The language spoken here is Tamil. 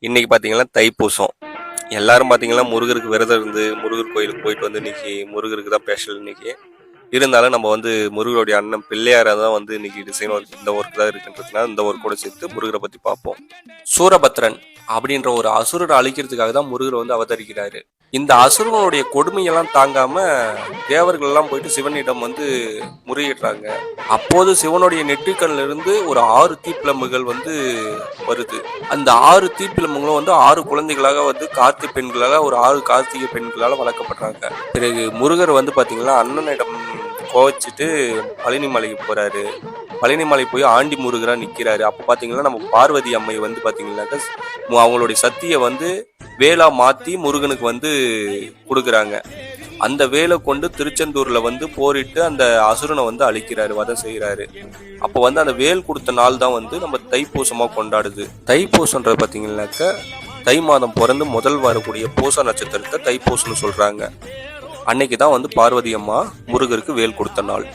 இன்னைக்கு பார்த்தீங்கன்னா தைப்பூசம். எல்லாரும் பார்த்தீங்கன்னா முருகருக்கு விரதம் இருந்து முருகர் கோயிலுக்கு போயிட்டு வந்து இன்னைக்கு முருகருக்கு தான் ஸ்பெஷல் இன்னைக்கு. இருந்தாலும் நம்ம வந்து முருகருடைய அண்ணன் பிள்ளையாரா தான் வந்து இன்னைக்கு டிசைன் ஒர்க் இந்த ஒர்க் தான் இருக்குன்றதுனால இந்த ஒர்க்கோட சேர்த்து முருகரை பத்தி பார்ப்போம். சூரபத்ரன் அப்படின்ற ஒரு அசுரரை அழிக்கிறதுக்காக தான் முருகர் வந்து அவதரிக்கிறாரு. இந்த அசுரனுடைய கொடுமையெல்லாம் தாங்காம தேவர்கள் எல்லாம் போயிட்டு சிவனிடம் வந்து முறையிடுறாங்க. அப்போது சிவனுடைய நெற்றிக்கண்ணில இருந்து ஒரு 6 தீப்பிழம்புகள் வந்து வருது. அந்த 6 தீப்பிழம்புகளும் வந்து 6 குழந்தைகளாக வந்து கார்த்திகை பெண்களாக ஒரு 6 கார்த்திகை பெண்களால வளர்க்கப்படுறாங்க. பிறகு முருகர் வந்து பாத்தீங்கன்னா அண்ணனிடம் கோவச்சிட்டு பழனி மலைக்கு போறாரு. பழனி மலை போய் ஆண்டி முருகரா நிக்கிறாரு. அப்ப பாத்தீங்கன்னா நம்ம பார்வதி அம்மை வந்து பாத்தீங்கன்னாக்கா அவங்களுடைய சக்தியை வந்து வேலா மாத்தி முருகனுக்கு வந்து கொடுக்குறாங்க. அந்த வேலை கொண்டு திருச்செந்தூர்ல வந்து போரிட்டு அந்த அசுரனை வந்து அழிக்கிறாரு, வதம் செய்யறாரு. அப்போ வந்து அந்த வேல் கொடுத்த நாள் தான் வந்து நம்ம தைப்பூசமா கொண்டாடுது. தைப்பூசம்ன்றது பாத்தீங்கன்னாக்க தை மாதம் பிறந்து முதல் வரக்கூடிய பூச நட்சத்திரத்தை தைப்பூசம்னு சொல்றாங்க. அன்னைக்கு தான் வந்து பார்வதி அம்மா முருகருக்கு வேல் கொடுத்த நாள்.